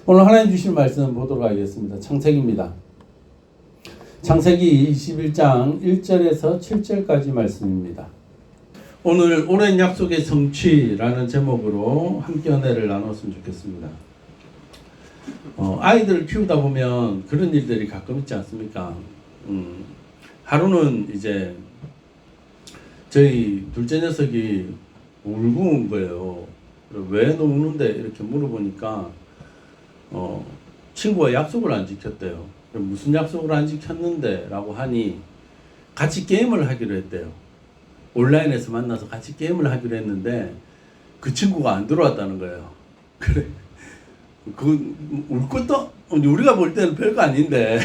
오늘 하나님 주신 말씀 보도록 하겠습니다. 창세기입니다. 창세기 21장 1절에서 7절까지 말씀입니다. 오늘 오랜 약속의 성취라는 제목으로 함께 은혜를 나눴으면 좋겠습니다. 아이들을 키우다 보면 그런 일들이 가끔 있지 않습니까? 하루는 이제 저희 둘째 녀석이 울고 온 거예요. 왜 너 우는데? 이렇게 물어보니까 친구가 약속을 안 지켰대요. 무슨 약속을 안 지켰는데? 라고 하니 같이 게임을 하기로 했대요. 온라인에서 만나서 같이 게임을 하기로 했는데 그 친구가 안 들어왔다는 거예요. 그래. 울 것도 우리가 볼 때는 별거 아닌데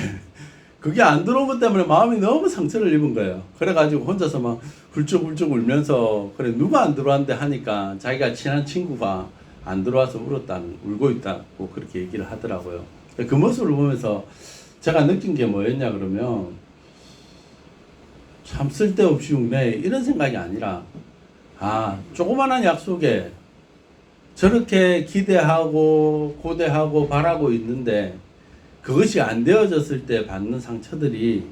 그게 안 들어온 것 때문에 마음이 너무 상처를 입은 거예요. 그래가지고 혼자서 막 훌쩍훌쩍 울면서 그래 누가 안 들어왔는데 하니까 자기가 친한 친구가 안 들어와서 울고 있다고 그렇게 얘기를 하더라고요. 그 모습을 보면서 제가 느낀 게 뭐였냐 그러면 참 쓸데없이 웃네 이런 생각이 아니라 조그만한 약속에 저렇게 기대하고 고대하고 바라고 있는데 그것이 안 되어졌을 때 받는 상처들이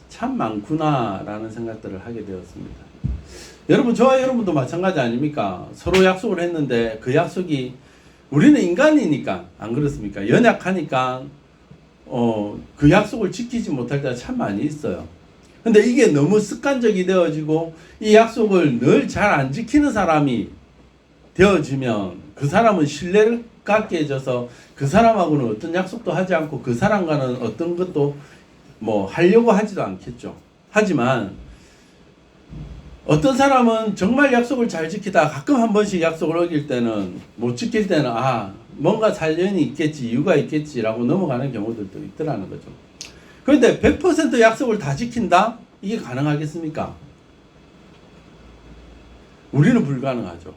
참 많구나라는 생각들을 하게 되었습니다. 여러분, 저와 여러분도 마찬가지 아닙니까? 서로 약속을 했는데 그 약속이 우리는 인간이니까 안 그렇습니까? 연약하니까 그 약속을 지키지 못할 때가 참 많이 있어요. 근데 이게 너무 습관적이 되어지고 이 약속을 늘 잘 안 지키는 사람이 되어지면 그 사람은 신뢰를 갖게 해줘서 그 사람하고는 어떤 약속도 하지 않고 그 사람과는 어떤 것도 하려고 하지도 않겠죠. 하지만 어떤 사람은 정말 약속을 잘 지키다 가끔 한 번씩 약속을 어길 때는 못 지킬 때는 뭔가 사연이 있겠지, 이유가 있겠지라고 넘어가는 경우들도 있더라는 거죠. 그런데 100% 약속을 다 지킨다? 이게 가능하겠습니까? 우리는 불가능하죠.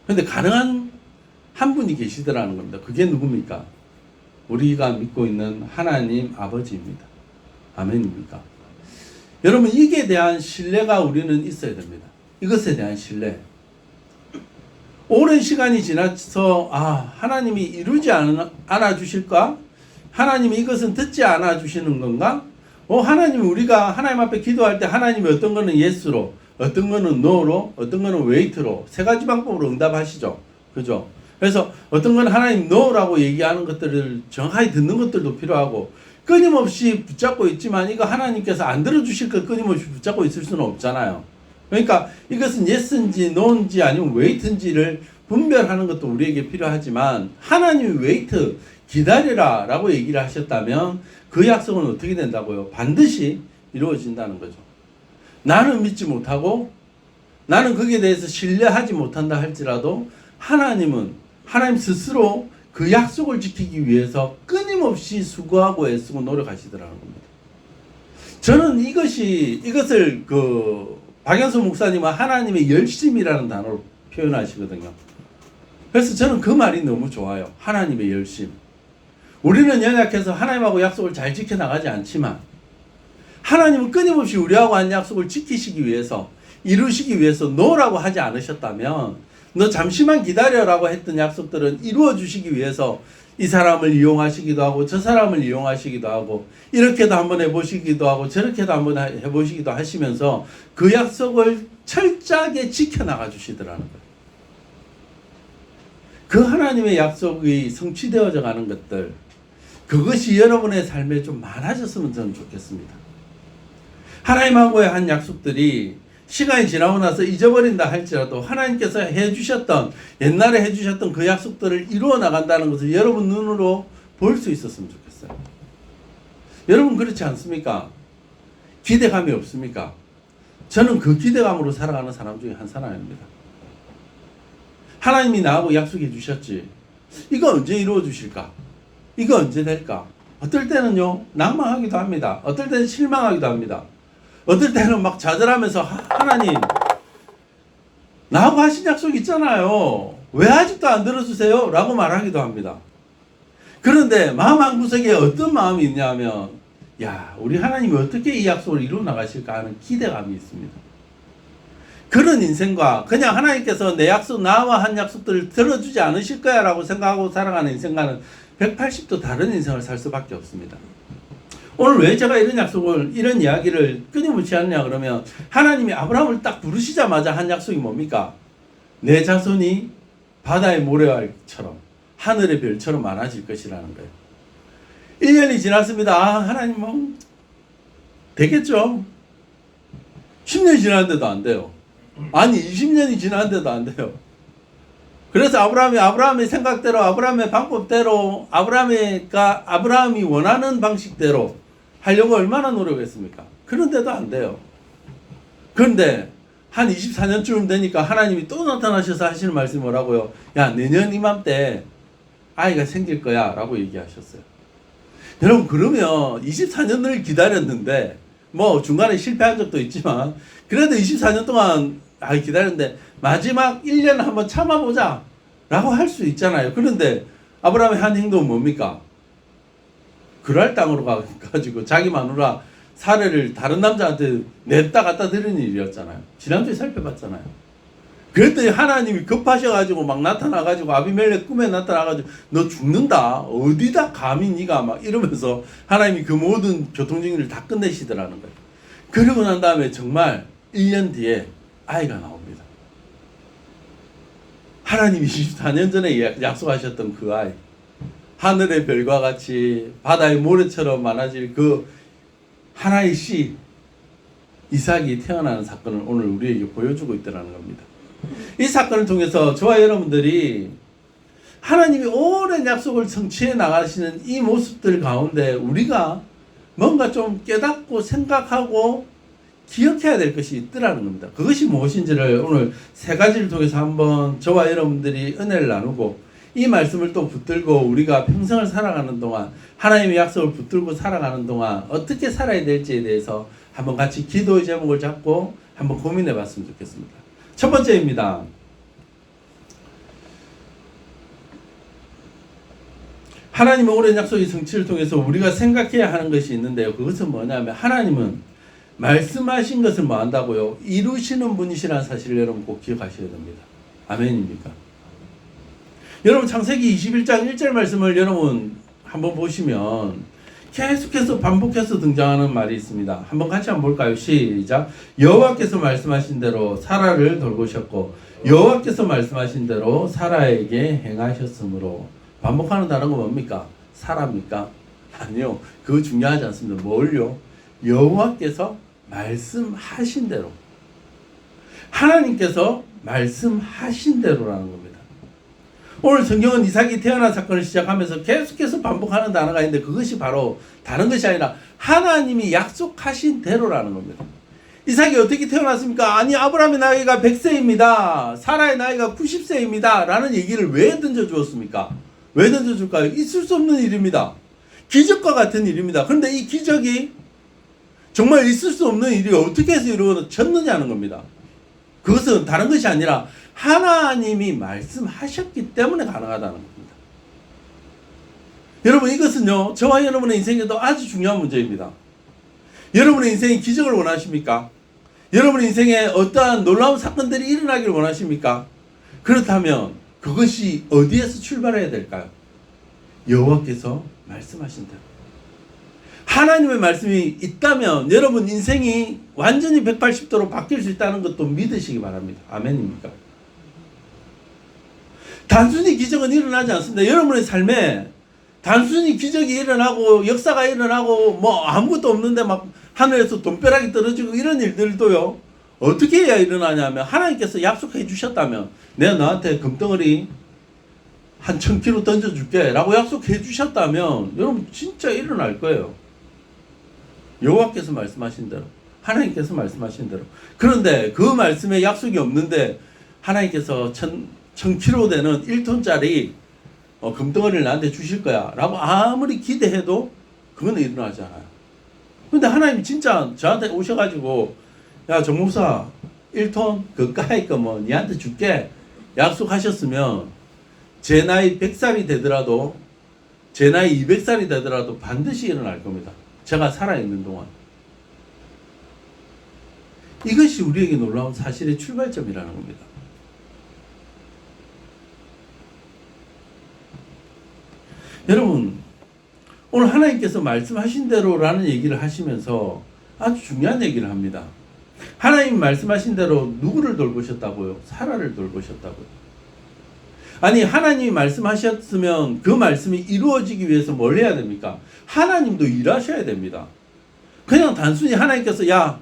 그런데 가능한 한 분이 계시더라는 겁니다. 그게 누굽니까? 우리가 믿고 있는 하나님 아버지입니다. 아멘입니까? 여러분, 이게 대한 신뢰가 우리는 있어야 됩니다. 이것에 대한 신뢰. 오랜 시간이 지나서 하나님이 이루지 않아 주실까? 하나님이 이것은 듣지 않아 주시는 건가? 하나님이 우리가 하나님 앞에 기도할 때 하나님이 어떤 거는 예스로, 어떤 거는 no로, 어떤 거는 wait로 세 가지 방법으로 응답하시죠. 그죠? 그래서 어떤 건 하나님 no라고 얘기하는 것들을 정확히 듣는 것들도 필요하고 끊임없이 붙잡고 있지만 이거 하나님께서 안 들어주실 걸 끊임없이 붙잡고 있을 수는 없잖아요. 그러니까 이것은 yes인지 no인지 아니면 wait인지를 분별하는 것도 우리에게 필요하지만 하나님이 wait, 기다리라 라고 얘기를 하셨다면 그 약속은 어떻게 된다고요? 반드시 이루어진다는 거죠. 나는 믿지 못하고 나는 거기에 대해서 신뢰하지 못한다 할지라도 하나님 스스로 그 약속을 지키기 위해서 끊임없이 수고하고 애쓰고 노력하시더라는 겁니다. 저는 이것을 박연수 목사님은 하나님의 열심이라는 단어로 표현하시거든요. 그래서 저는 그 말이 너무 좋아요. 하나님의 열심. 우리는 연약해서 하나님하고 약속을 잘 지켜나가지 않지만 하나님은 끊임없이 우리하고 한 약속을 지키시기 위해서 이루시기 위해서 노라고 하지 않으셨다면 너 잠시만 기다려라고 했던 약속들은 이루어 주시기 위해서 이 사람을 이용하시기도 하고 저 사람을 이용하시기도 하고 이렇게도 한번 해보시기도 하고 저렇게도 한번 해보시기도 하시면서 그 약속을 철저하게 지켜나가 주시더라는 거예요. 그 하나님의 약속이 성취되어져 가는 것들, 그것이 여러분의 삶에 좀 많아졌으면 저는 좋겠습니다. 하나님하고의 한 약속들이 시간이 지나고 나서 잊어버린다 할지라도 하나님께서 옛날에 해주셨던 그 약속들을 이루어 나간다는 것을 여러분 눈으로 볼 수 있었으면 좋겠어요. 여러분 그렇지 않습니까? 기대감이 없습니까? 저는 그 기대감으로 살아가는 사람 중에 한 사람입니다. 하나님이 나하고 약속해 주셨지. 이거 언제 이루어 주실까? 이거 언제 될까? 어떨 때는요, 낭망하기도 합니다. 어떨 때는 실망하기도 합니다. 어떨 때는 막 좌절하면서 하나님 나하고 하신 약속 있잖아요. 왜 아직도 안 들어주세요? 라고 말하기도 합니다. 그런데 마음 한구석에 어떤 마음이 있냐면 우리 하나님이 어떻게 이 약속을 이루어 나가실까 하는 기대감이 있습니다. 그런 인생과 그냥 하나님께서 나와 한 약속들을 들어주지 않으실 거야 라고 생각하고 살아가는 인생과는 180도 다른 인생을 살 수밖에 없습니다. 오늘 왜 제가 이런 이야기를 끊임없이 하느냐 그러면 하나님이 아브라함을 딱 부르시자마자 한 약속이 뭡니까? 내 자손이 바다의 모래알처럼 하늘의 별처럼 많아질 것이라는 거예요. 1년이 지났습니다. 하나님 뭐 되겠죠? 10년이 지났는데도 안 돼요. 아니 20년이 지났는데도 안 돼요. 그래서 아브라함의 생각대로, 아브라함의 방법대로, 아브라함이 원하는 방식대로 하려고 얼마나 노력했습니까? 그런데도 안 돼요. 그런데 한 24년쯤 되니까 하나님이 또 나타나셔서 하시는 말씀이 뭐라고요? 야, 내년 이맘때 아이가 생길 거야 라고 얘기하셨어요. 여러분, 그러면 24년을 기다렸는데 뭐 중간에 실패한 적도 있지만 그래도 24년 동안 기다렸는데 마지막 1년 한번 참아보자 라고 할 수 있잖아요. 그런데 아브라함의 한 행동은 뭡니까? 그랄 땅으로 가가지고 자기 마누라 사례를 다른 남자한테 냈다 갖다 드리는 일이었잖아요. 지난주에 살펴봤잖아요. 그랬더니 하나님이 급하셔가지고 막 나타나가지고 아비멜렉 꿈에 나타나가지고 너 죽는다. 어디다 감히 네가 막 이러면서 하나님이 그 모든 교통정리를 다 끝내시더라는 거예요. 그러고 난 다음에 정말 1년 뒤에 아이가 나옵니다. 하나님이 24년 전에 약속하셨던 그 아이, 하늘의 별과 같이 바다의 모래처럼 많아질 그 하나의 씨 이삭이 태어나는 사건을 오늘 우리에게 보여주고 있다는 겁니다. 이 사건을 통해서 저와 여러분들이 하나님이 오랜 약속을 성취해 나가시는 이 모습들 가운데 우리가 뭔가 좀 깨닫고 생각하고 기억해야 될 것이 있더라는 겁니다. 그것이 무엇인지를 오늘 세 가지를 통해서 한번 저와 여러분들이 은혜를 나누고 이 말씀을 또 붙들고 우리가 평생을 살아가는 동안 하나님의 약속을 붙들고 살아가는 동안 어떻게 살아야 될지에 대해서 한번 같이 기도의 제목을 잡고 한번 고민해 봤으면 좋겠습니다. 첫 번째입니다. 하나님의 오랜 약속의 성취를 통해서 우리가 생각해야 하는 것이 있는데요. 그것은 뭐냐면 하나님은 말씀하신 것을 뭐 한다고요? 이루시는 분이시라는 사실을 여러분 꼭 기억하셔야 됩니다. 아멘입니까? 여러분 창세기 21장 1절 말씀을 여러분 한번 보시면 계속해서 반복해서 등장하는 말이 있습니다. 한번 같이 한번 볼까요? 시작. 여호와께서 말씀하신 대로 사라를 돌보셨고 여호와께서 말씀하신 대로 사라에게 행하셨으므로. 반복하는 단어가 뭡니까? 사라입니까? 아니요. 그거 중요하지 않습니다. 뭘요? 여호와께서 말씀하신 대로. 하나님께서 말씀하신 대로라는 겁니다. 오늘 성경은 이삭이 태어난 사건을 시작하면서 계속해서 반복하는 단어가 있는데 그것이 바로 다른 것이 아니라 하나님이 약속하신 대로라는 겁니다. 이삭이 어떻게 태어났습니까? 아니 아브라함의 나이가 100세입니다. 사라의 나이가 90세입니다. 라는 얘기를 왜 던져주었습니까? 왜 던져줄까요? 있을 수 없는 일입니다. 기적과 같은 일입니다. 그런데 이 기적이 정말 있을 수 없는 일이 어떻게 해서 이루어졌느냐는 겁니다. 그것은 다른 것이 아니라 하나님이 말씀하셨기 때문에 가능하다는 겁니다. 여러분 이것은요 저와 여러분의 인생에도 아주 중요한 문제입니다. 여러분의 인생에 기적을 원하십니까? 여러분의 인생에 어떠한 놀라운 사건들이 일어나기를 원하십니까? 그렇다면 그것이 어디에서 출발해야 될까요? 여호와께서 말씀하신 대로. 하나님의 말씀이 있다면 여러분 인생이 완전히 180도로 바뀔 수 있다는 것도 믿으시기 바랍니다. 아멘입니까? 단순히 기적은 일어나지 않습니다. 여러분의 삶에 단순히 기적이 일어나고 역사가 일어나고 뭐 아무것도 없는데 막 하늘에서 돈벼락이 떨어지고 이런 일들도요. 어떻게 해야 일어나냐면 하나님께서 약속해 주셨다면 내가 너한테 금덩어리 한 1000kg 던져줄게 라고 약속해 주셨다면 여러분 진짜 일어날 거예요. 여호와께서 말씀하신 대로 하나님께서 말씀하신 대로. 그런데 그 말씀에 약속이 없는데 하나님께서 1000kg 되는 1톤짜리 금덩어리를 나한테 주실 거야 라고 아무리 기대해도 그건 일어나지 않아요. 근데 하나님이 진짜 저한테 오셔가지고 야 정목사 1톤 그까이 거 뭐 니한테 줄게 약속하셨으면 제 나이 100살이 되더라도 제 나이 200살이 되더라도 반드시 일어날 겁니다. 제가 살아있는 동안. 이것이 우리에게 놀라운 사실의 출발점이라는 겁니다. 여러분, 오늘 하나님께서 말씀하신 대로라는 얘기를 하시면서 아주 중요한 얘기를 합니다. 하나님 말씀하신 대로 누구를 돌보셨다고요? 사라를 돌보셨다고요. 아니, 하나님이 말씀하셨으면 그 말씀이 이루어지기 위해서 뭘 해야 됩니까? 하나님도 일하셔야 됩니다. 그냥 단순히 하나님께서 야,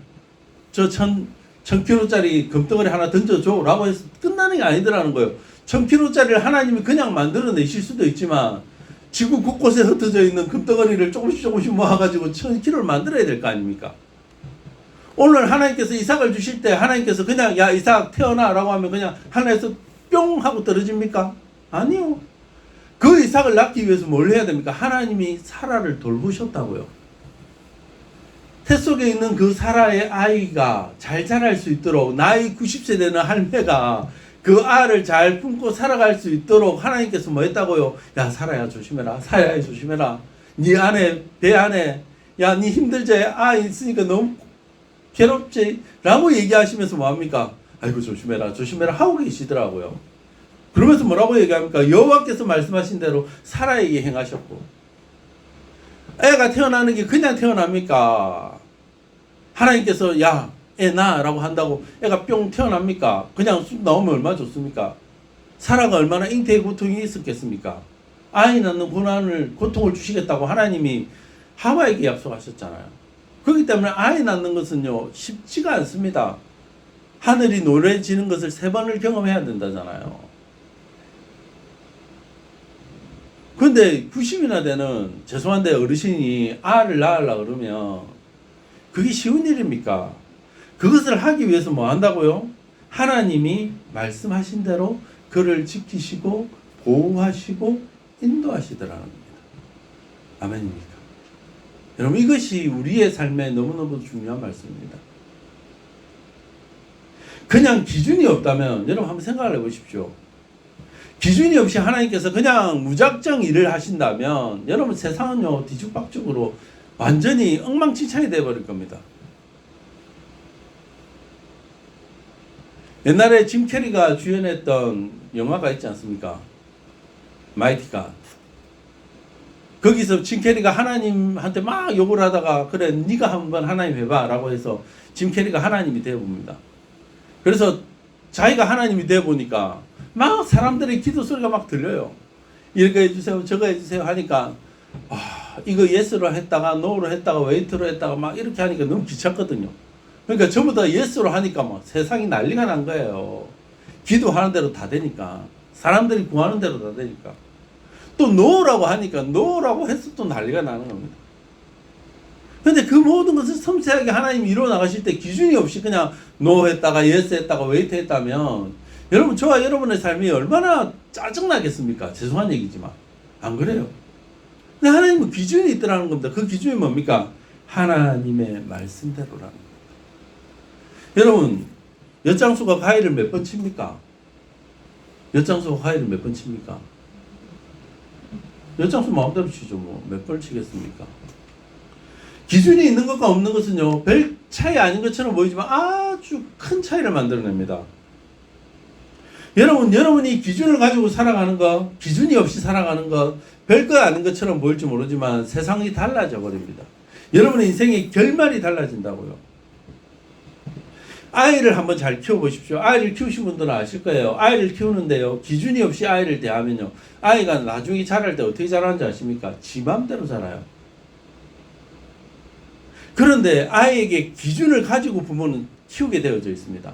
저 1000kg짜리 금덩어리 하나 던져줘 라고 해서 끝나는 게 아니더라는 거예요. 1000kg짜리를 하나님이 그냥 만들어내실 수도 있지만 지구 곳곳에 흩어져 있는 금덩어리를 조금씩 모아가지고 1000kg를 만들어야 될 거 아닙니까? 오늘 하나님께서 이삭을 주실 때 하나님께서 그냥 야, 이삭 태어나 라고 하면 그냥 하늘에서 뿅 하고 떨어집니까? 아니요. 그 이삭을 낳기 위해서 뭘 해야 됩니까? 하나님이 사라를 돌보셨다고요. 태 속에 있는 그 사라의 아이가 잘 자랄 수 있도록 나이 90세 되는 할매가 그 알을 잘 품고 살아갈 수 있도록 하나님께서 뭐 했다고요? 야, 사라야 조심해라. 사라야 조심해라. 네 안에 배 안에 야, 네 힘들지? 아이 있으니까 너무 괴롭지? 라고 얘기하시면서 뭐합니까? 아이고 조심해라 조심해라 하고 계시더라고요. 그러면서 뭐라고 얘기합니까? 여호와께서 말씀하신 대로 사라에게 행하셨고, 애가 태어나는 게 그냥 태어납니까? 하나님께서 야, 애 낳아라고 한다고 애가 뿅 태어납니까? 그냥 쑥 나오면 얼마나 좋습니까? 사라가 얼마나 잉태의 고통이 있었겠습니까? 아이 낳는 고통을 주시겠다고 하나님이 하와에게 약속하셨잖아요. 그렇기 때문에 아이 낳는 것은요 쉽지가 않습니다. 하늘이 노래지는 것을 3번을 경험해야 된다잖아요. 그런데 90이나 되는 죄송한데 어르신이 아를 낳으려고 그러면 그게 쉬운 일입니까? 그것을 하기 위해서 뭐 한다고요? 하나님이 말씀하신 대로 그를 지키시고 보호하시고 인도하시더라는 겁니다. 아멘입니까? 여러분, 이것이 우리의 삶에 너무너무 중요한 말씀입니다. 그냥 기준이 없다면 여러분 한번 생각을 해보십시오. 기준이 없이 하나님께서 그냥 무작정 일을 하신다면 여러분 세상은요 뒤죽박죽으로 완전히 엉망진창이 되어버릴 겁니다. 옛날에 짐 캐리가 주연했던 영화가 있지 않습니까? 마이티 갓. 거기서 짐 캐리가 하나님한테 막 욕을 하다가 그래 네가 한번 하나님 해봐 라고 해서 짐 캐리가 하나님이 되어봅니다. 그래서 자기가 하나님이 되어보니까 막 사람들의 기도 소리가 막 들려요. 이렇게 해주세요 저거 해주세요 하니까 이거 예스로 했다가 노로 했다가 웨이트로 했다가 막 이렇게 하니까 너무 귀찮거든요. 그러니까 전부 다 예스로 하니까 막 세상이 난리가 난 거예요. 기도하는 대로 다 되니까, 사람들이 구하는 대로 다 되니까. 또 노라고 하니까 노라고 해서 또 난리가 나는 겁니다. 근데 그 모든 것을 섬세하게 하나님이 이루어 나가실 때 기준이 없이 그냥 노 했다가 예스 했다가 웨이트 했다면 여러분 저와 여러분의 삶이 얼마나 짜증나겠습니까? 죄송한 얘기지만 안 그래요? 근데 하나님은 기준이 있더라는 겁니다. 그 기준이 뭡니까? 하나님의 말씀대로라는 겁니다. 여러분, 엿장수가 가위를 몇 번 칩니까? 엿장수가 가위를 몇 번 칩니까? 엿장수 마음대로 치죠. 뭐 몇 번 치겠습니까? 기준이 있는 것과 없는 것은요 별 차이 아닌 것처럼 보이지만 아주 큰 차이를 만들어냅니다. 여러분이 기준을 가지고 살아가는 것, 기준이 없이 살아가는 것, 별거 아닌 것처럼 보일지 모르지만 세상이 달라져 버립니다. 여러분의 인생의 결말이 달라진다고요. 아이를 한번 잘 키워보십시오. 아이를 키우신 분들은 아실 거예요. 아이를 키우는데요 기준이 없이 아이를 대하면요 아이가 나중에 자랄 때 어떻게 자라는지 아십니까? 지 맘대로 자라요. 그런데 아이에게 기준을 가지고 부모는 키우게 되어져 있습니다.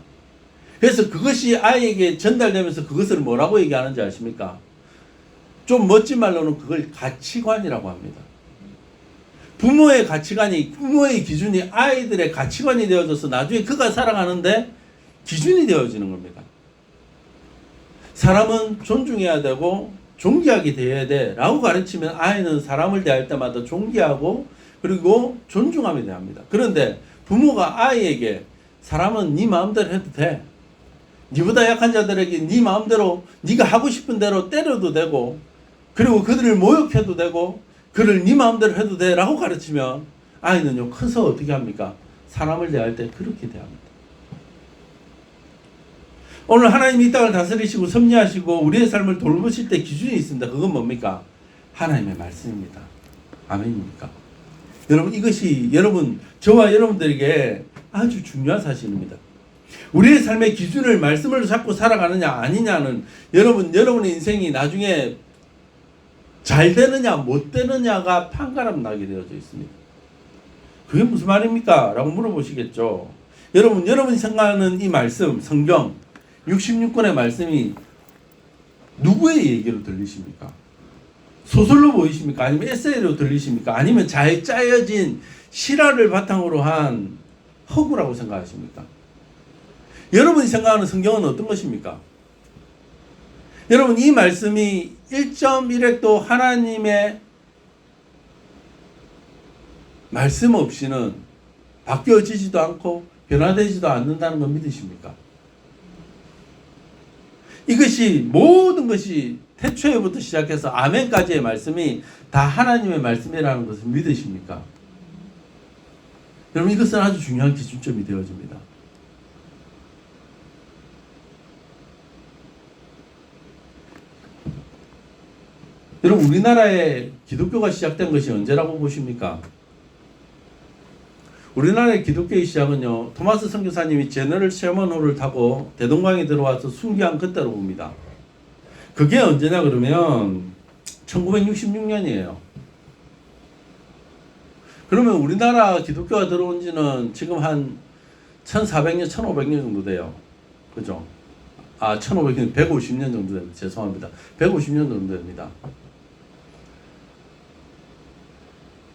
그래서 그것이 아이에게 전달되면서 그것을 뭐라고 얘기하는지 아십니까? 좀 멋진 말로는 그걸 가치관이라고 합니다. 부모의 가치관이, 부모의 기준이 아이들의 가치관이 되어져서 나중에 그가 살아가는데 기준이 되어지는 겁니다. 사람은 존중해야 되고 존귀하게 대해야 돼 라고 가르치면 아이는 사람을 대할 때마다 존귀하고 그리고 존중하며 대합니다. 그런데 부모가 아이에게 사람은 네 마음대로 해도 돼, 네보다 약한 자들에게 네 마음대로 네가 하고 싶은 대로 때려도 되고 그리고 그들을 모욕해도 되고 그를 네 마음대로 해도 돼 라고 가르치면 아이는요 커서 어떻게 합니까? 사람을 대할 때 그렇게 대합니다. 오늘 하나님이 이 땅을 다스리시고 섭리하시고 우리의 삶을 돌보실 때 기준이 있습니다. 그건 뭡니까? 하나님의 말씀입니다. 아멘입니까? 여러분, 이것이 저와 여러분들에게 아주 중요한 사실입니다. 우리의 삶의 기준을 말씀을 잡고 살아가느냐 아니냐는 여러분의 인생이 나중에 잘 되느냐 못 되느냐가 판가름 나게 되어져 있습니다. 그게 무슨 말입니까? 라고 물어보시겠죠. 여러분이 생각하는 이 말씀, 성경 66권의 말씀이 누구의 얘기로 들리십니까? 소설로 보이십니까? 아니면 에세이로 들리십니까? 아니면 잘 짜여진 실화를 바탕으로 한 허구라고 생각하십니까? 여러분이 생각하는 성경은 어떤 것입니까? 여러분, 이 말씀이 1.1획도 하나님의 말씀 없이는 바뀌어지지도 않고 변화되지도 않는다는 걸 믿으십니까? 이것이 모든 것이 태초에부터 시작해서 아멘까지의 말씀이 다 하나님의 말씀이라는 것을 믿으십니까? 여러분, 이것은 아주 중요한 기준점이 되어집니다. 여러분, 우리나라의 기독교가 시작된 것이 언제라고 보십니까? 우리나라의 기독교의 시작은요, 토마스 선교사님이 제너럴 셔먼호를 타고 대동강에 들어와서 순교한 그때로 봅니다. 그게 언제냐 그러면 1966년이에요. 그러면 우리나라 기독교가 들어온 지는 지금 한 1400년, 1500년 정도 돼요. 그죠? 1500년, 150년 정도 됩니다. 죄송합니다. 150년 정도 됩니다.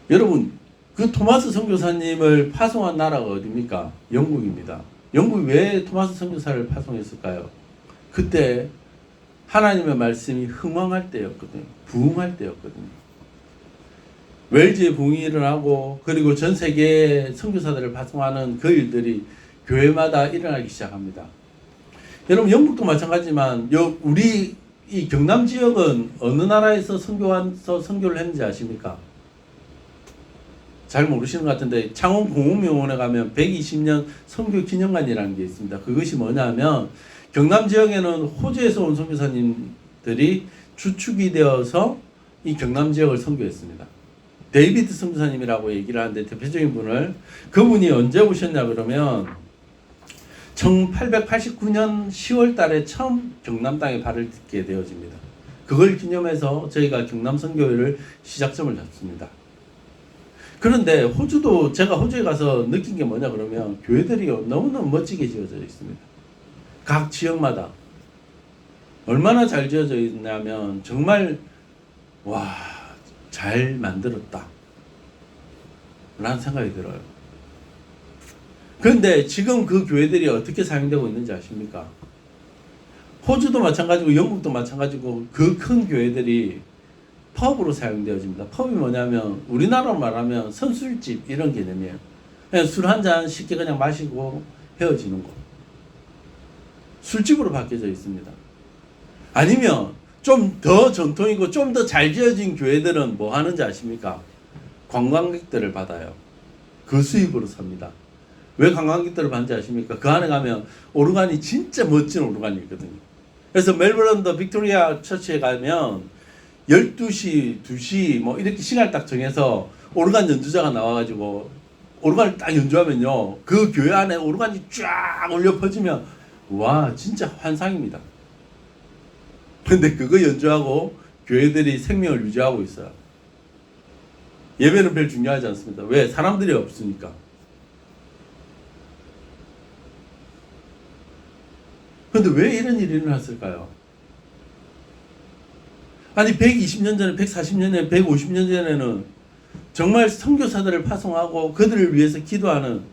여러분, 그 토마스 선교사님을 파송한 나라가 어디입니까? 영국입니다. 영국이 왜 토마스 선교사를 파송했을까요? 그때 하나님의 말씀이 흥왕할 때였거든요. 부흥할 때였거든요. 웰즈의 부흥이 일어나고 그리고 전 세계에 선교사들을 파송하는 그 일들이 교회마다 일어나기 시작합니다. 여러분, 영국도 마찬가지지만 우리 이 경남 지역은 어느 나라에서 선교를 했는지 아십니까? 잘 모르시는 것 같은데 창원 공흥묘원에 가면 120년 선교 기념관이라는 게 있습니다. 그것이 뭐냐면 경남 지역에는 호주에서 온 선교사님들이 주축이 되어서 이 경남 지역을 선교했습니다. 데이비드 선교사님이라고 얘기를 하는데 대표적인 그분이 언제 오셨냐 그러면 1889년 10월 달에 처음 경남 땅에 발을 딛게 되어집니다. 그걸 기념해서 저희가 경남 선교회를 시작점을 잡습니다. 그런데 제가 호주에 가서 느낀 게 뭐냐 그러면 교회들이 너무너무 멋지게 지어져 있습니다. 각 지역마다 얼마나 잘 지어져 있냐면 정말 잘 만들었다 라는 생각이 들어요. 그런데 지금 그 교회들이 어떻게 사용되고 있는지 아십니까? 호주도 마찬가지고 영국도 마찬가지고 그 큰 교회들이 펍으로 사용되어집니다. 펍이 뭐냐면 우리나라로 말하면 선술집 이런 개념이에요. 그냥 술 한 잔 쉽게 그냥 마시고 헤어지는 거. 술집으로 바뀌어져 있습니다. 아니면 좀 더 전통이고 좀 더 잘 지어진 교회들은 뭐 하는지 아십니까? 관광객들을 받아요. 그 수입으로 삽니다. 왜 관광객들을 받는지 아십니까? 그 안에 가면 오르간이 진짜 멋진 오르간이 있거든요. 그래서 멜버른 더 빅토리아 처치에 가면 12시, 2시 뭐 이렇게 시간을 딱 정해서 오르간 연주자가 나와가지고 오르간을 딱 연주하면요, 그 교회 안에 오르간이 쫙 울려 퍼지면 진짜 환상입니다. 근데 그거 연주하고 교회들이 생명을 유지하고 있어요. 예배는 별 중요하지 않습니다. 왜? 사람들이 없으니까. 근데 왜 이런 일이 일어났을까요? 아니 120년 전에, 140년 전에, 150년 전에는 정말 선교사들을 파송하고 그들을 위해서 기도하는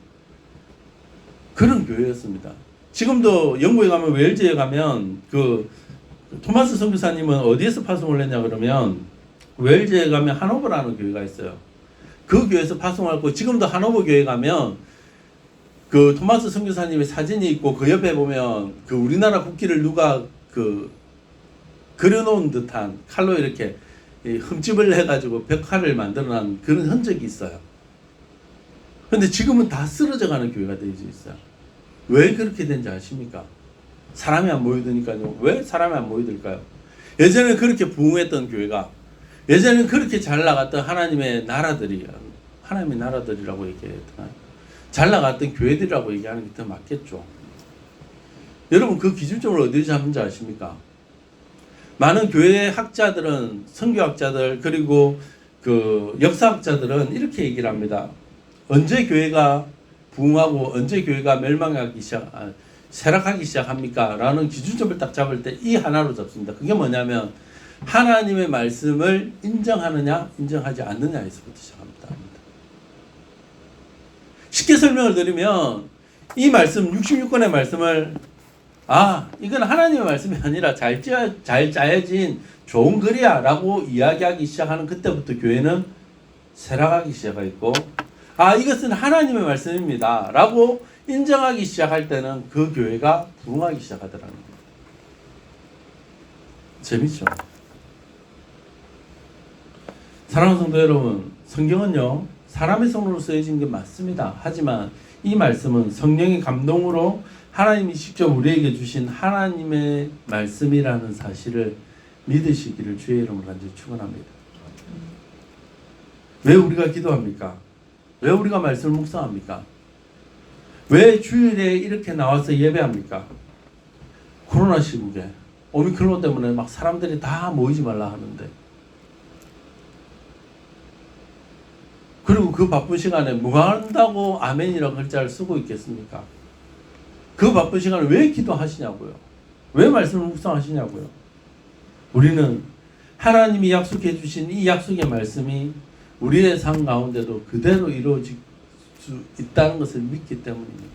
그런 교회였습니다. 지금도 영국에 가면 웰즈에 가면 그 토마스 선교사님은 어디에서 파송을 했냐 그러면 웰즈에 가면 하노버라는 교회가 있어요. 그 교회에서 파송하고 지금도 하노버 교회 가면 그 토마스 선교사님의 사진이 있고 그 옆에 보면 그 우리나라 국기를 누가 그려놓은 듯한 칼로 이렇게 흠집을 해가지고 벽화를 만들어놓은 그런 흔적이 있어요. 그런데 지금은 다 쓰러져가는 교회가 되어 있어요. 왜 그렇게 된지 아십니까? 사람이 안 모여드니까요. 왜 사람이 안 모여들까요? 예전에 그렇게 부흥했던 교회가 예전에는 그렇게 잘 나갔던 하나님의 나라들이라고 얘기했잖아요. 잘 나갔던 교회들이라고 얘기하는 게 더 맞겠죠. 여러분 그 기준점을 어디서 잡는지 아십니까? 많은 교회 학자들은, 선교학자들, 그리고 그 역사학자들은 이렇게 얘기를 합니다. 언제 교회가 부흥하고 언제 교회가 쇠락하기 시작합니까? 라는 기준점을 딱 잡을 때 이 하나로 잡습니다. 그게 뭐냐면 하나님의 말씀을 인정하느냐 인정하지 않느냐에서부터 시작합니다. 쉽게 설명을 드리면 이 말씀 66권의 말씀을 이건 하나님의 말씀이 아니라 잘 짜여진 좋은 글이야 라고 이야기하기 시작하는 그때부터 교회는 쇠락하기 시작했고 이것은 하나님의 말씀입니다 라고 인정하기 시작할 때는 그 교회가 부흥하기 시작하더라는 거예요. 재밌죠? 사랑하는 성도 여러분, 성경은요 사람의 손으로 쓰여진 게 맞습니다. 하지만 이 말씀은 성령의 감동으로 하나님이 직접 우리에게 주신 하나님의 말씀이라는 사실을 믿으시기를 주의 이름으로 간절히 축원합니다. 왜 우리가 기도합니까? 왜 우리가 말씀을 묵상합니까? 왜 주일에 이렇게 나와서 예배합니까? 코로나 시국에 오미크론 때문에 막 사람들이 다 모이지 말라 하는데, 그리고 그 바쁜 시간에 뭐 한다고 아멘이라는 글자를 쓰고 있겠습니까? 그 바쁜 시간에 왜 기도하시냐고요? 왜 말씀을 묵상하시냐고요? 우리는 하나님이 약속해 주신 이 약속의 말씀이 우리의 삶 가운데도 그대로 이루어질 수 있다는 것을 믿기 때문입니다.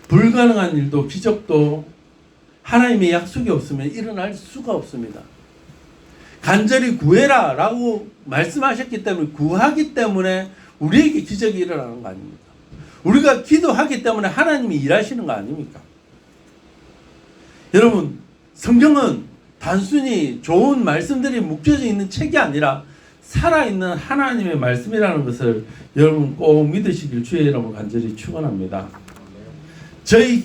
불가능한 일도 기적도 하나님의 약속이 없으면 일어날 수가 없습니다. 간절히 구해라 라고 말씀하셨기 때문에, 구하기 때문에 우리에게 기적이 일어나는 거 아닙니까? 우리가 기도하기 때문에 하나님이 일하시는 거 아닙니까? 여러분, 성경은 단순히 좋은 말씀들이 묶여져 있는 책이 아니라 살아있는 하나님의 말씀이라는 것을 여러분 꼭 믿으시길 주의 이름으로 간절히 축원합니다. 저희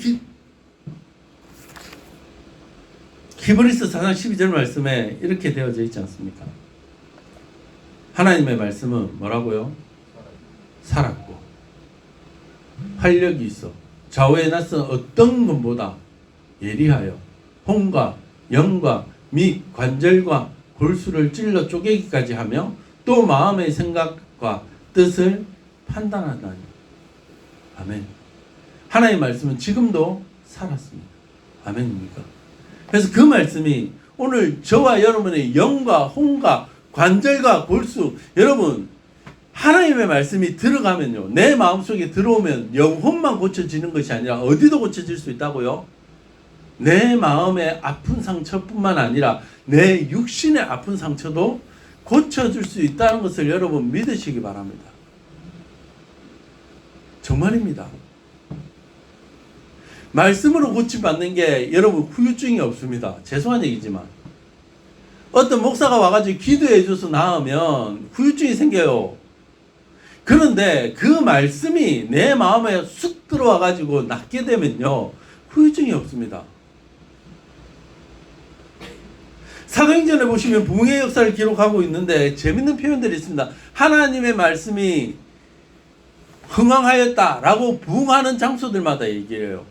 히브리서 4장 12절 말씀에 이렇게 되어져 있지 않습니까? 하나님의 말씀은 뭐라고요? 살았고 활력이 있어 좌우에 낯선 어떤 것보다 예리하여 혼과 영과 및 관절과 골수를 찔러 쪼개기까지 하며 또 마음의 생각과 뜻을 판단하다니. 아멘. 하나님의 말씀은 지금도 살았습니다. 아멘입니까? 그래서 그 말씀이 오늘 저와 여러분의 영과 혼과 관절과 골수, 여러분 하나님의 말씀이 들어가면요, 내 마음속에 들어오면 영혼만 고쳐지는 것이 아니라 어디도 고쳐질 수 있다고요? 내 마음의 아픈 상처뿐만 아니라 내 육신의 아픈 상처도 고쳐줄 수 있다는 것을 여러분 믿으시기 바랍니다. 정말입니다. 말씀으로 고침받는 게 여러분 후유증이 없습니다. 죄송한 얘기지만 어떤 목사가 와가지고 기도해 줘서 나으면 후유증이 생겨요. 그런데 그 말씀이 내 마음에 쑥 들어와가지고 낫게 되면요, 후유증이 없습니다. 사도행전에 보시면 부흥의 역사를 기록하고 있는데 재밌는 표현들이 있습니다. 하나님의 말씀이 흥왕하였다라고 부흥하는 장소들마다 얘기해요.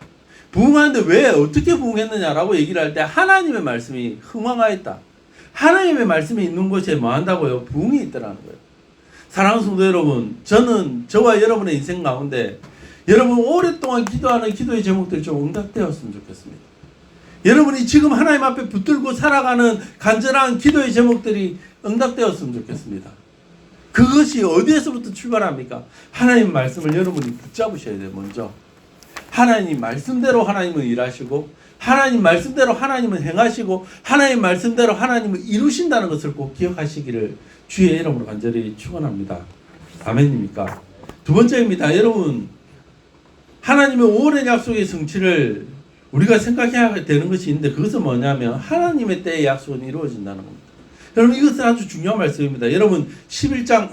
부흥하는데 왜 어떻게 부흥했느냐라고 얘기를 할 때 하나님의 말씀이 흥왕하였다. 하나님의 말씀이 있는 곳에 뭐 한다고요? 부흥이 있다라는 거예요. 사랑하는 성도 여러분, 저는 저와 여러분의 인생 가운데 여러분 오랫동안 기도하는 기도의 제목들이 좀 응답되었으면 좋겠습니다. 여러분이 지금 하나님 앞에 붙들고 살아가는 간절한 기도의 제목들이 응답되었으면 좋겠습니다. 그것이 어디에서부터 출발합니까? 하나님 말씀을 여러분이 붙잡으셔야 돼요. 먼저 하나님 말씀대로 하나님은 일하시고, 하나님 말씀대로 하나님은 행하시고, 하나님 말씀대로 하나님은 이루신다는 것을 꼭 기억하시기를 주의 이름으로 간절히 축원합니다. 아멘입니까? 두 번째입니다. 여러분, 하나님의 오랜 약속의 성취를 우리가 생각해야 되는 것이 있는데, 그것은 뭐냐면 하나님의 때의 약속은 이루어진다는 겁니다. 여러분, 이것은 아주 중요한 말씀입니다. 여러분 21장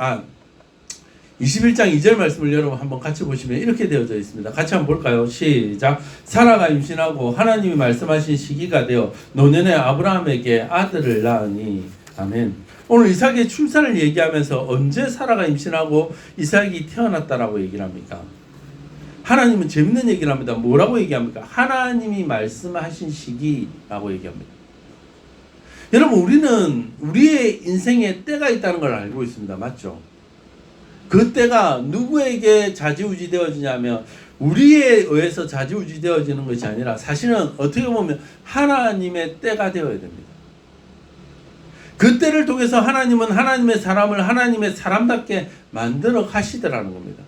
2절 말씀을 여러분 한번 같이 보시면 이렇게 되어져 있습니다. 같이 한번 볼까요? 시작. 사라가 임신하고 하나님이 말씀하신 시기가 되어 노년에 아브라함에게 아들을 낳으니 아멘. 오늘 이삭의 출산을 얘기하면서 언제 사라가 임신하고 이삭이 태어났다라고 얘기를 합니까? 하나님은 재밌는 얘기를 합니다. 뭐라고 얘기합니까? 하나님이 말씀하신 시기라고 얘기합니다. 여러분, 우리는 우리의 인생에 때가 있다는 걸 알고 있습니다. 맞죠? 그 때가 누구에게 좌지우지 되어지냐면 우리에 의해서 좌지우지 되어지는 것이 아니라 사실은 어떻게 보면 하나님의 때가 되어야 됩니다. 그 때를 통해서 하나님은 하나님의 사람을 하나님의 사람답게 만들어 가시더라는 겁니다.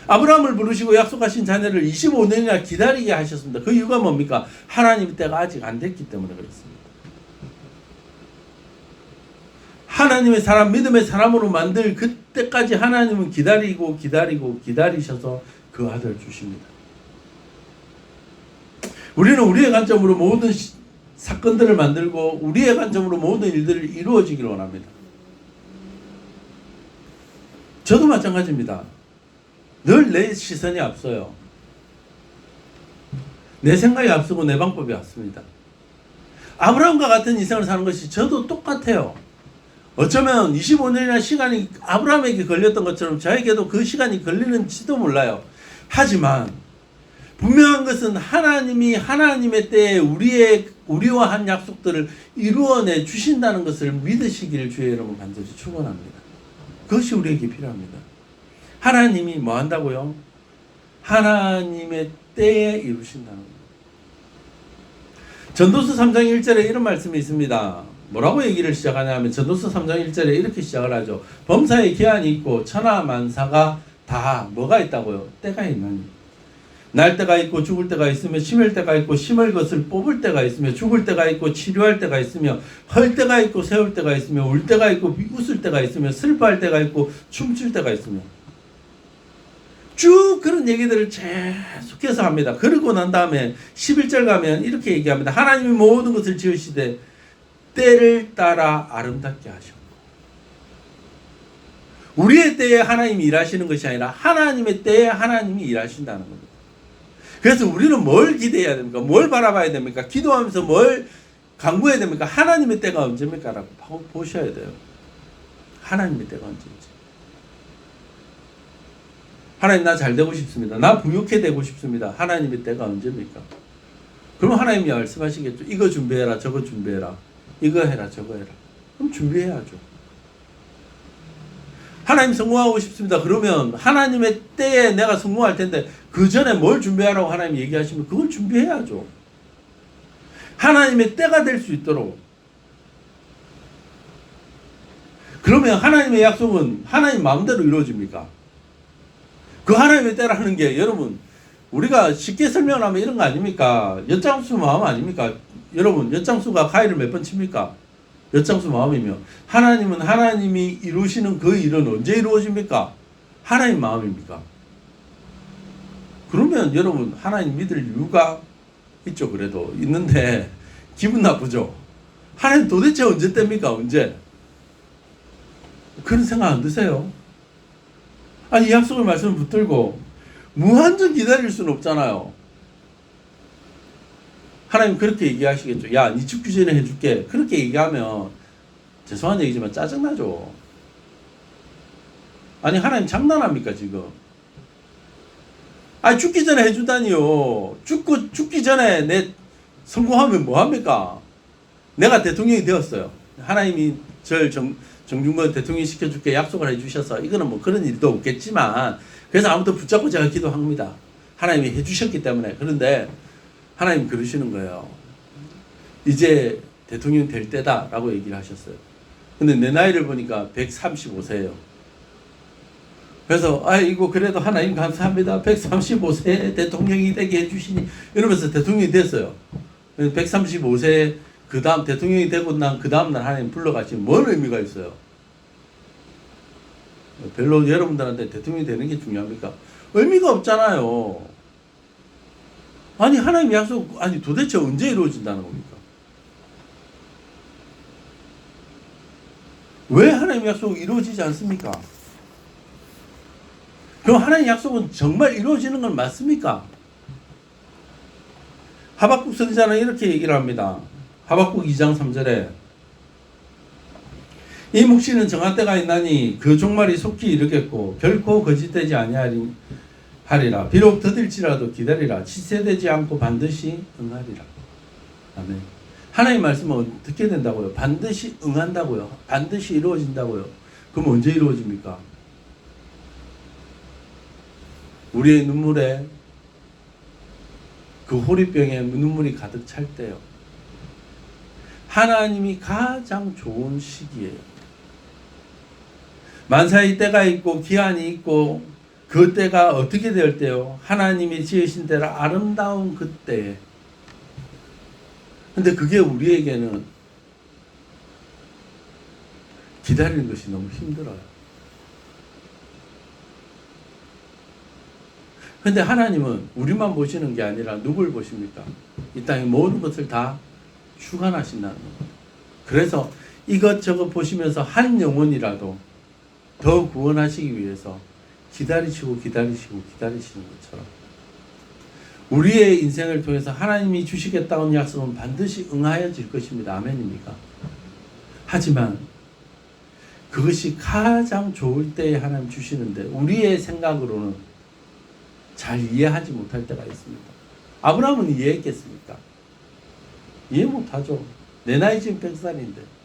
아브라함을 부르시고 약속하신 자녀를 25년이나 기다리게 하셨습니다. 그 이유가 뭡니까? 하나님의 때가 아직 안 됐기 때문에 그렇습니다. 하나님의 사람, 믿음의 사람으로 만들 그때까지 하나님은 기다리셔서 그 아들을 주십니다. 우리는 우리의 관점으로 모든 사건들을 만들고 우리의 관점으로 모든 일들을 이루어지기를 원합니다. 저도 마찬가지입니다. 늘 내 시선이 앞서요. 내 생각이 앞서고 내 방법이 앞섭니다. 아브라함과 같은 인생을 사는 것이 저도 똑같아요. 어쩌면 25년이나 시간이 아브라함에게 걸렸던 것처럼 저에게도 그 시간이 걸리는지도 몰라요. 하지만 분명한 것은 하나님이 하나님의 때에 우리와 한 약속들을 이루어내 주신다는 것을 믿으시기를 주의 여러분 간절히 축원합니다. 그것이 우리에게 필요합니다. 하나님이 뭐 한다고요? 하나님의 때에 이루신다는 겁니다. 전도서 3장 1절에 이런 말씀이 있습니다. 뭐라고 얘기를 시작하냐면 전도서 3장 1절에 이렇게 시작을 하죠. 범사에 기한이 있고 천하 만사가 다 뭐가 있다고요? 때가 있나니. 날 때가 있고 죽을 때가 있으며 심을 때가 있고 심을 것을 뽑을 때가 있으며 죽을 때가 있고 치료할 때가 있으며 헐 때가 있고 세울 때가 있으며 울 때가 있고 웃을 때가 있으며 슬퍼할 때가 있고 춤출 때가 있으며 쭉 그런 얘기들을 계속해서 합니다. 그러고 난 다음에 11절 가면 이렇게 얘기합니다. 하나님이 모든 것을 지으시되 때를 따라 아름답게 하셨고 우리의 때에 하나님이 일하시는 것이 아니라 하나님의 때에 하나님이 일하신다는 겁니다. 그래서 우리는 뭘 기대해야 됩니까? 뭘 바라봐야 됩니까? 기도하면서 뭘 간구해야 됩니까? 하나님의 때가 언제입니까? 라고 보셔야 돼요. 하나님의 때가 언제인지. 하나님 나 잘 되고 싶습니다. 나 부유케 되고 싶습니다. 하나님의 때가 언제입니까? 그럼 하나님이 말씀하시겠죠. 이거 준비해라. 저거 준비해라. 이거 해라. 저거 해라. 그럼 준비해야죠. 하나님 성공하고 싶습니다. 그러면 하나님의 때에 내가 성공할 텐데 그 전에 뭘 준비하라고 하나님 얘기하시면 그걸 준비해야죠. 하나님의 때가 될 수 있도록. 그러면 하나님의 약속은 하나님 마음대로 이루어집니까? 그 하나님의 때라는 게 여러분 우리가 쉽게 설명을 하면 이런 거 아닙니까? 엿장수 마음 아닙니까? 여러분 엿장수가 가위를 몇 번 칩니까? 엿장수 마음이며 하나님은 하나님이 이루시는 그 일은 언제 이루어집니까? 하나님 마음입니까? 그러면 여러분 하나님 믿을 이유가 있죠. 그래도 있는데 기분 나쁘죠. 하나님 도대체 언제 뗍니까? 언제? 그런 생각 안 드세요? 아니 약속을 말씀을 붙들고 무한정 기다릴 수는 없잖아요. 하나님 그렇게 얘기하시겠죠. 야, 니 죽기 전에 해줄게. 그렇게 얘기하면 죄송한 얘기지만 짜증나죠. 아니 하나님 장난합니까 지금? 아니 죽기 전에 해주다니요. 죽기 전에 내 성공하면 뭐합니까? 내가 대통령이 되었어요. 하나님이 절 정중권 대통령 시켜줄게 약속을 해주셔서 이거는 뭐 그런 일도 없겠지만 그래서 아무튼 붙잡고 제가 기도합니다. 하나님이 해주셨기 때문에. 그런데 하나님 그러시는 거예요. 이제 대통령 될 때다라고 얘기를 하셨어요. 근데 내 나이를 보니까 135세예요. 그래서 아이고 그래도 하나님 감사합니다. 135세에 대통령이 되게 해주시니 이러면서 대통령이 됐어요. 135세 그 다음 대통령이 되고 난 그 다음날 하나님 불러가시면 뭔 의미가 있어요? 별로 여러분들한테 대통령이 되는 게 중요합니까? 의미가 없잖아요. 아니 하나님 약속 아니 도대체 언제 이루어진다는 겁니까? 왜 하나님 약속이 이루어지지 않습니까? 그럼 하나님 약속은 정말 이루어지는 건 맞습니까? 하박국 선지자는 이렇게 얘기를 합니다. 하박국 2장 3절에 이 묵시는 정한 때가 있나니 그 종말이 속히 이르겠고 결코 거짓되지 아니하리라. 비록 더딜지라도 기다리라. 지체되지 않고 반드시 응하리라. 아멘. 하나님 말씀은 어떻게 된다고요? 반드시 응한다고요. 반드시 이루어진다고요. 그럼 언제 이루어집니까? 우리의 눈물에, 그 호리병에 눈물이 가득 찰 때요. 하나님이 가장 좋은 시기예요. 만사의 때가 있고 기한이 있고 그 때가 어떻게 될 때요? 하나님이 지으신 대로 아름다운 그때에. 근데 그게 우리에게는 기다리는 것이 너무 힘들어요. 근데 하나님은 우리만 보시는 게 아니라 누굴 보십니까? 이 땅의 모든 것을 다 주관하신다는 겁니다. 그래서 이것저것 보시면서 한 영혼이라도 더 구원하시기 위해서 기다리시는 것처럼 우리의 인생을 통해서 하나님이 주시겠다는 약속은 반드시 응하여질 것입니다. 아멘입니까? 하지만 그것이 가장 좋을 때에 하나님 주시는데 우리의 생각으로는 잘 이해하지 못할 때가 있습니다. 아브라함은 이해했겠습니까? 이해 못하죠. 내 나이 지금 100살인데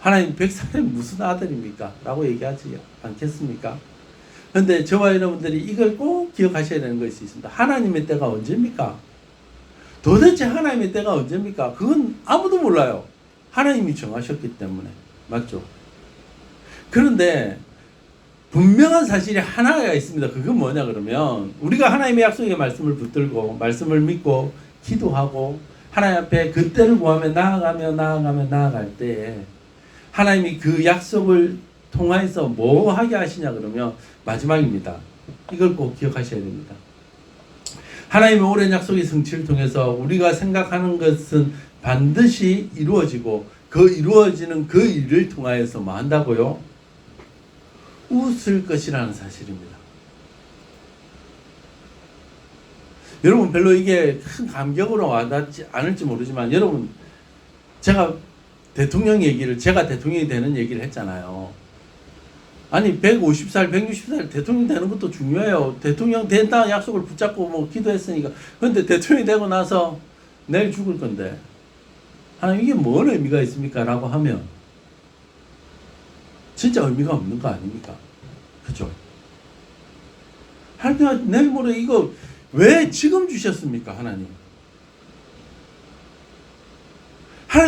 하나님 100살에 무슨 아들입니까? 라고 얘기하지 않겠습니까? 그런데 저와 여러분들이 이걸 꼭 기억하셔야 되는 것이 있습니다. 하나님의 때가 언제입니까? 도대체 하나님의 때가 언제입니까? 그건 아무도 몰라요. 하나님이 정하셨기 때문에. 맞죠? 그런데 분명한 사실이 하나가 있습니다. 그건 뭐냐 그러면 우리가 하나님의 약속의 말씀을 붙들고 말씀을 믿고 기도하고 하나님 앞에 그 때를 구하며 나아갈 때에 하나님이 그 약속을 통해서 뭐 하게 하시냐 그러면 마지막입니다. 이걸 꼭 기억하셔야 됩니다. 하나님의 오랜 약속의 성취를 통해서 우리가 생각하는 것은 반드시 이루어지고 그 이루어지는 그 일을 통하여서 뭐 한다고요? 웃을 것이라는 사실입니다. 여러분 별로 이게 큰 감격으로 와닿지 않을지 모르지만 여러분 제가 대통령이 되는 얘기를 했잖아요. 아니 150살 160살 대통령 되는 것도 중요해요. 대통령 된다는 약속을 붙잡고 뭐 기도했으니까. 그런데 대통령이 되고 나서 내일 죽을 건데 하나님 이게 뭔 의미가 있습니까? 라고 하면 진짜 의미가 없는 거 아닙니까? 그죠? 하나님 내일 모레 이거 왜 지금 주셨습니까? 하나님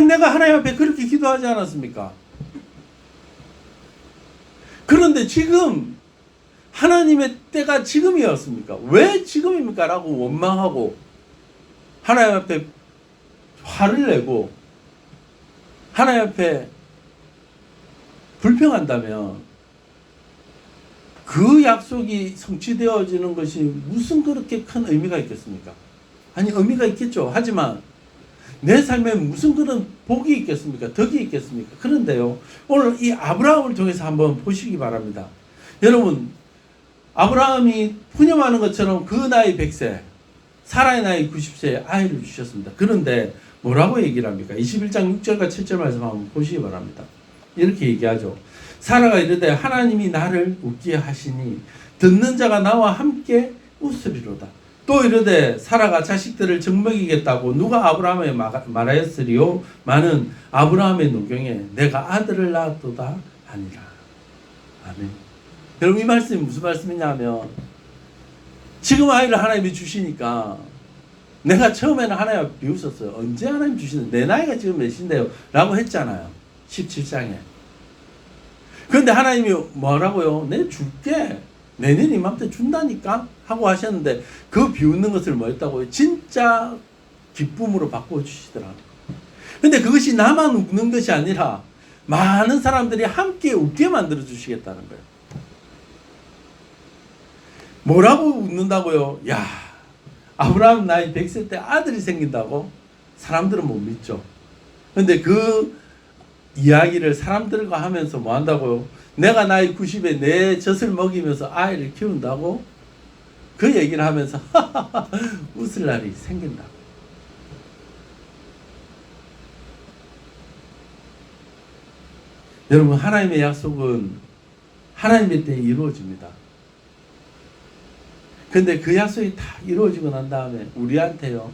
내가 하나님 앞에 그렇게 기도하지 않았습니까? 그런데 지금 하나님의 때가 지금이었습니까? 왜 지금입니까? 라고 원망하고 하나님 앞에 화를 내고 하나님 앞에 불평한다면 그 약속이 성취되어지는 것이 무슨 그렇게 큰 의미가 있겠습니까? 아니 의미가 있겠죠. 하지만 내 삶에 무슨 그런 복이 있겠습니까? 덕이 있겠습니까? 그런데요, 오늘 이 아브라함을 통해서 한번 보시기 바랍니다. 여러분, 아브라함이 푸념하는 것처럼 그 나이 100세, 사라의 나이 90세에 아이를 주셨습니다. 그런데 뭐라고 얘기를 합니까? 21장 6절과 7절 말씀 한번 보시기 바랍니다. 이렇게 얘기하죠. 사라가 이르되 하나님이 나를 웃게 하시니 듣는 자가 나와 함께 웃으리로다. 또 이르되 사라가 자식들을 정먹이겠다고 누가 아브라함에 말하였으리요? 많은 아브라함의 노경에 내가 아들을 낳았도다 하니라. 아멘. 여러분 이 말씀이 무슨 말씀이냐면 지금 아이를 하나님이 주시니까 내가 처음에는 하나님 앞에 비웃었어요. 언제 하나님 주시는데 내 나이가 지금 몇인데요? 라고 했잖아요. 17장에. 그런데 하나님이 뭐라고요? 내 줄게. 내년 이맘때 준다니까? 하고 하셨는데 그 비웃는 것을 뭐 했다고요? 진짜 기쁨으로 바꿔주시더라고요. 근데 그것이 나만 웃는 것이 아니라 많은 사람들이 함께 웃게 만들어 주시겠다는 거예요. 뭐라고 웃는다고요? 야, 아브라함 나이 100세 때 아들이 생긴다고? 사람들은 못 믿죠. 근데 그 이야기를 사람들과 하면서 뭐 한다고요? 내가 나이 90에 내 젖을 먹이면서 아이를 키운다고? 그 얘기를 하면서 웃을 날이 생긴다고. 여러분, 하나님의 약속은 하나님의 때에 이루어집니다. 근데 그 약속이 다 이루어지고 난 다음에 우리한테요,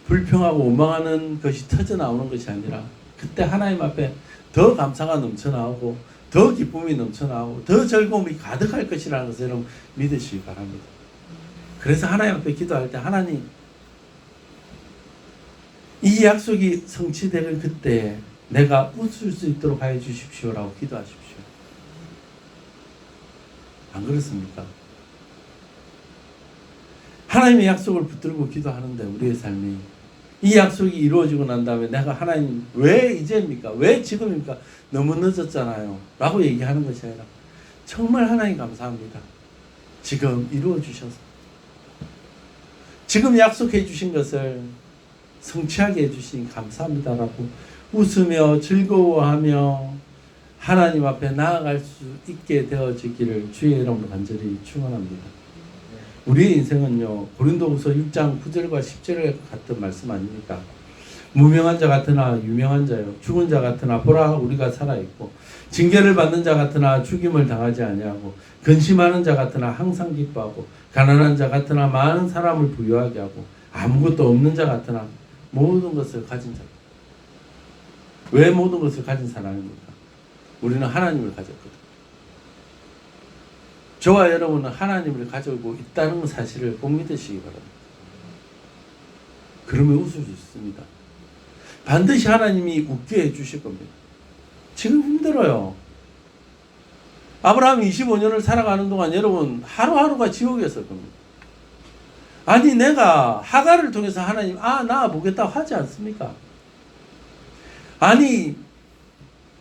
불평하고 원망하는 것이 터져 나오는 것이 아니라 그때 하나님 앞에 더 감사가 넘쳐나오고 더 기쁨이 넘쳐나오고 더 즐거움이 가득할 것이라는 것을 여러분 믿으시기 바랍니다. 그래서 하나님 앞에 기도할 때, 하나님, 이 약속이 성취되는 그때 내가 웃을 수 있도록 하여 주십시오라고 기도하십시오. 안 그렇습니까? 하나님의 약속을 붙들고 기도하는데 우리의 삶이, 이 약속이 이루어지고 난 다음에 내가 하나님 왜 이제입니까? 왜 지금입니까? 너무 늦었잖아요 라고 얘기하는 것이 아니라, 정말 하나님 감사합니다. 지금 이루어 주셔서, 지금 약속해 주신 것을 성취하게 해주시니 감사합니다라고 웃으며 즐거워하며 하나님 앞에 나아갈 수 있게 되어지기를 주의 이름으로 간절히 축원합니다. 우리의 인생은요, 고린도후서 6장 9절과 10절에 같은 말씀 아닙니까? 무명한 자 같으나 유명한 자요, 죽은 자 같으나 보라 우리가 살아있고, 징계를 받는 자 같으나 죽임을 당하지 아니하고, 근심하는 자 같으나 항상 기뻐하고, 가난한 자 같으나 많은 사람을 부유하게 하고, 아무것도 없는 자 같으나 모든 것을 가진 자. 왜 모든 것을 가진 사람입니까? 우리는 하나님을 가졌거든. 저와 여러분은 하나님을 가지고 있다는 사실을 꼭 믿으시기 바랍니다. 그러면 웃을 수 있습니다. 반드시 하나님이 웃게 해주실 겁니다. 지금 힘들어요. 아브라함이 25년을 살아가는 동안 여러분 하루하루가 지옥이었을 겁니다. 아니, 내가 하갈을 통해서 하나님 낳아보겠다고 하지 않습니까? 아니,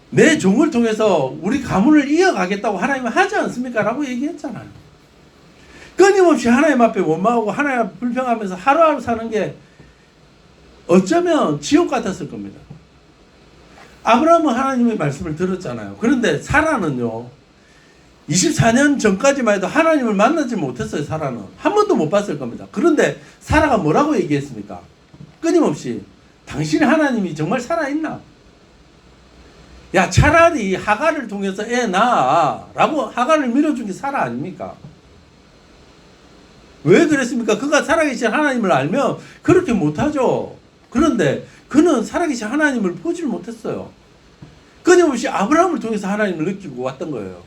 내 종을 통해서 우리 가문을 이어가겠다고 하나님은 하지 않습니까? 라고 얘기했잖아요. 끊임없이 하나님 앞에 원망하고 하나님 앞에 불평하면서 하루하루 사는 게 어쩌면 지옥 같았을 겁니다. 아브라함은 하나님의 말씀을 들었잖아요. 그런데 사라는요, 24년 전까지만 해도 하나님을 만나지 못했어요. 사라는 한 번도 못 봤을 겁니다. 그런데 사라가 뭐라고 얘기했습니까? 끊임없이, 당신 하나님이 정말 살아있나? 야, 차라리 하갈을 통해서 애 낳아 라고 하갈을 밀어준 게 사라 아닙니까? 왜 그랬습니까? 그가 살아계신 하나님을 알면 그렇게 못하죠. 그런데 그는 살아계신 하나님을 보지를 못했어요. 끊임없이 아브라함을 통해서 하나님을 느끼고 왔던 거예요.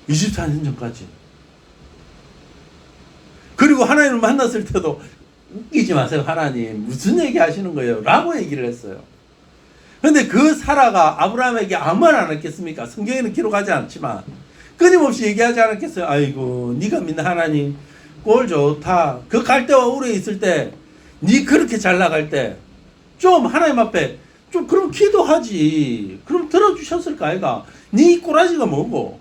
24년 전까지. 그리고 하나님을 만났을 때도 웃기지 마세요. 하나님 무슨 얘기 하시는 거예요? 라고 얘기를 했어요. 그런데 그 사라가 아브라함에게 아무 말 안 했겠습니까? 성경에는 기록하지 않지만 끊임없이 얘기하지 않았겠어요? 아이고, 네가 믿는 하나님 꼴 좋다. 그 갈대와 우레에 있을 때, 네 그렇게 잘 나갈 때 좀 하나님 앞에 좀 그럼 기도하지. 그럼 들어주셨을까 아이가? 네 꼬라지가 뭐고,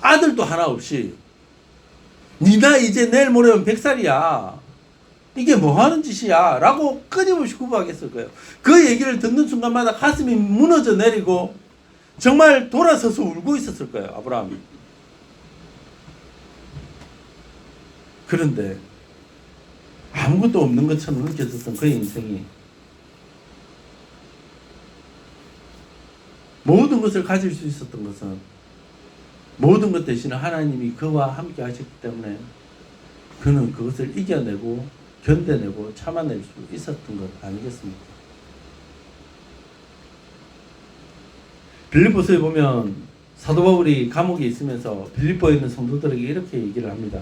아들도 하나 없이, 네 나이 이제 내일 모레면 100살이야. 이게 뭐 하는 짓이야? 라고 끊임없이 구박했을 거예요. 그 얘기를 듣는 순간마다 가슴이 무너져 내리고 정말 돌아서서 울고 있었을 거예요. 아브라함이. 그런데 아무것도 없는 것처럼 느껴졌던 그의 인생이 모든 것을 가질 수 있었던 것은 모든 것 대신에 하나님이 그와 함께 하셨기 때문에 그는 그것을 이겨내고 견뎌내고 참아낼 수 있었던 것 아니겠습니까? 빌립보서에 보면 사도 바울이 감옥에 있으면서 빌립보에 있는 성도들에게 이렇게 얘기를 합니다.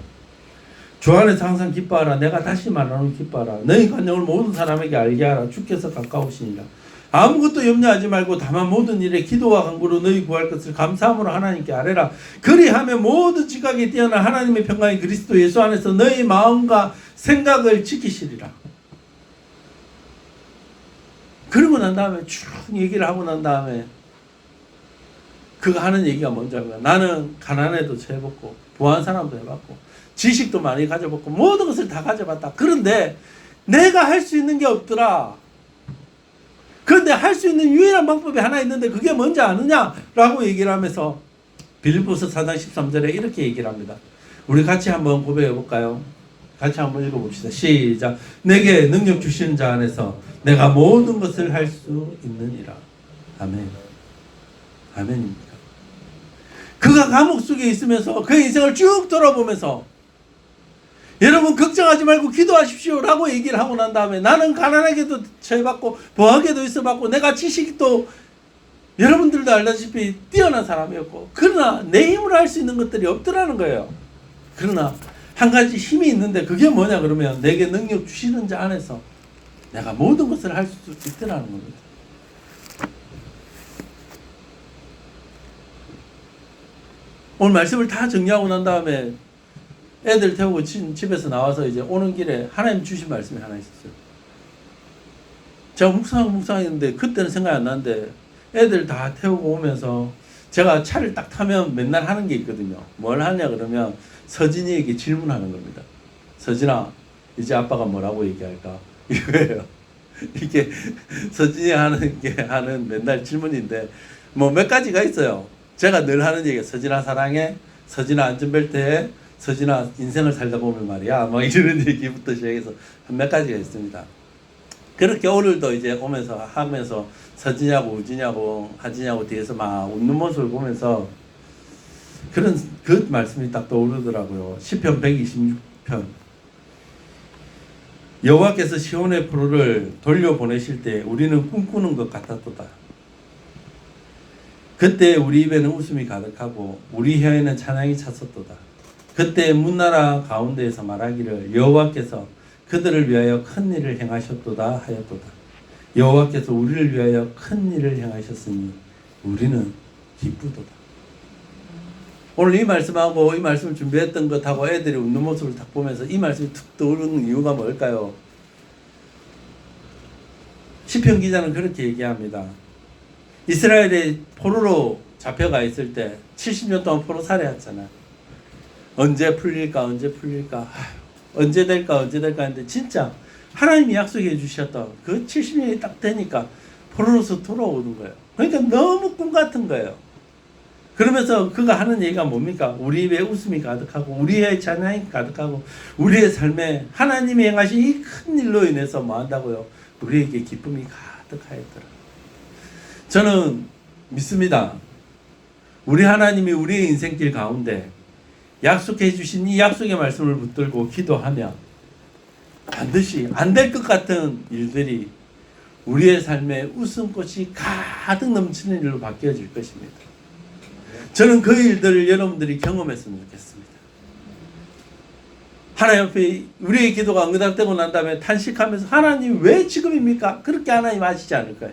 주 안에서 항상 기뻐하라. 내가 다시 말하노니 기뻐하라. 너희 간영을 모든 사람에게 알게 하라. 주께서 가까우시니라. 아무것도 염려하지 말고 다만 모든 일에 기도와 간구로 너희 구할 것을 감사함으로 하나님께 아뢰라. 그리하면 모든 지각에 뛰어난 하나님의 평강이 그리스도 예수 안에서 너희 마음과 생각을 지키시리라. 그러고 난 다음에 쭉 얘기를 하고 난 다음에 그가 하는 얘기가 뭔지 알고요. 나는 가난에도 처해봤고 부한 사람도 해봤고 지식도 많이 가져봤고 모든 것을 다 가져봤다. 그런데 내가 할 수 있는 게 없더라. 그런데 할 수 있는 유일한 방법이 하나 있는데 그게 뭔지 아느냐? 라고 얘기를 하면서 빌립보서 4장 13절에 이렇게 얘기를 합니다. 우리 같이 한번 고백해 볼까요? 같이 한번 읽어봅시다. 시작. 내게 능력 주시는 자 안에서 내가 모든 것을 할 수 있느니라. 아멘. 아멘입니까? 그가 감옥 속에 있으면서 그의 인생을 쭉 돌아보면서 여러분 걱정하지 말고 기도하십시오 라고 얘기를 하고 난 다음에 나는 가난하게도 처해봤고 부하게도 있어봤고 내가 지식이 또 여러분들도 알다시피 뛰어난 사람이었고 그러나 내 힘으로 할 수 있는 것들이 없더라는 거예요. 그러나 한 가지 힘이 있는데 그게 뭐냐 그러면 내게 능력 주시는 자 안에서 내가 모든 것을 할 수 있더라는 겁니다. 오늘 말씀을 다 정리하고 난 다음에 애들 태우고 집에서 나와서 이제 오는 길에 하나님 주신 말씀이 하나 있었어요. 제가 묵상했는데 그때는 생각이 안 나는데 애들 다 태우고 오면서 제가 차를 딱 타면 맨날 하는 게 있거든요. 뭘 하냐 그러면 서진이에게 질문하는 겁니다. 서진아, 이제 아빠가 뭐라고 얘기할까? 이거예요. 이게 서진이 하는 맨날 질문인데 뭐 몇 가지가 있어요. 제가 늘 하는 얘기가 서진아 사랑해, 서진아 안전벨트해, 서진아 인생을 살다 보면 말이야. 뭐 이런 얘기부터 시작해서 몇 가지가 있습니다. 그렇게 오늘도 이제 오면서 하면서 서진이하고 우진이하고 하진이하고 뒤에서 막 웃는 모습을 보면서 그런 그 말씀이 딱 떠오르더라고요. 시편 126편 여호와께서 시온의 포로를 돌려보내실 때 우리는 꿈꾸는 것 같았도다. 그때 우리 입에는 웃음이 가득하고 우리 혀에는 찬양이 찼었도다. 그때 문나라 가운데에서 말하기를 여호와께서 그들을 위하여 큰 일을 행하셨도다 하였도다. 여호와께서 우리를 위하여 큰 일을 행하셨으니 우리는 기쁘도다. 오늘 이 말씀하고 이 말씀을 준비했던 것하고 애들이 웃는 모습을 딱 보면서 이 말씀이 툭 떠오르는 이유가 뭘까요? 시편 기자는 그렇게 얘기합니다. 이스라엘이 포로로 잡혀가 있을 때 70년 동안 포로 살해했잖아. 언제 풀릴까 언제 될까 했는데 진짜 하나님이 약속해 주셨던 그 70년이 딱 되니까 포로로서 돌아오는 거예요. 그러니까 너무 꿈 같은 거예요. 그러면서 그가 하는 얘기가 뭡니까? 우리 입에 웃음이 가득하고 우리의 찬양이 가득하고 우리의 삶에 하나님이 행하신 이 큰 일로 인해서 뭐 한다고요? 우리에게 기쁨이 가득하였더라. 저는 믿습니다. 우리 하나님이 우리의 인생길 가운데 약속해 주신 이 약속의 말씀을 붙들고 기도하면 반드시 안 될 것 같은 일들이 우리의 삶에 웃음꽃이 가득 넘치는 일로 바뀌어질 것입니다. 저는 그 일들을 여러분들이 경험했으면 좋겠습니다. 하나님 앞에 우리의 기도가 응답되고 난 다음에 탄식하면서 하나님 왜 지금입니까? 그렇게 하나님 하시지 않을까요?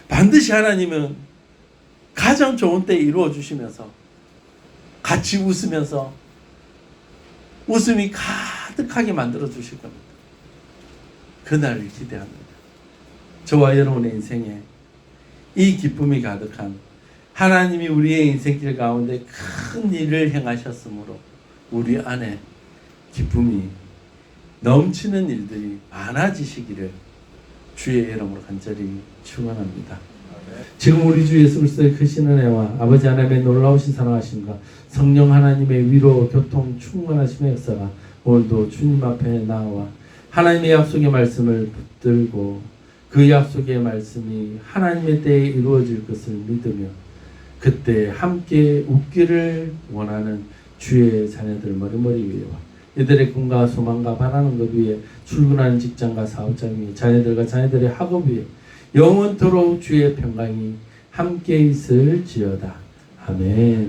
반드시 하나님은 가장 좋은 때 이루어 주시면서 같이 웃으면서 웃음이 가득하게 만들어 주실 겁니다. 그날을 기대합니다. 저와 여러분의 인생에 이 기쁨이 가득한 하나님이 우리의 인생길 가운데 큰 일을 행하셨으므로 우리 안에 기쁨이 넘치는 일들이 많아지시기를 주의 이름으로 간절히 축원합니다. 지금 우리 주 예수 그리스도의 크신 은혜와 아버지 하나님의 놀라우신 사랑하심과 성령 하나님의 위로 교통 충만하심의 역사가 오늘도 주님 앞에 나와 하나님의 약속의 말씀을 붙들고 그 약속의 말씀이 하나님의 때에 이루어질 것을 믿으며 그때 함께 웃기를 원하는 주의 자녀들 머리머리 위에와 이들의 꿈과 소망과 바라는 것 위에 출근하는 직장과 사업장 위에 자녀들과 자녀들의 학업 위에 영원토록 주의 평강이 함께 있을지어다. 아멘.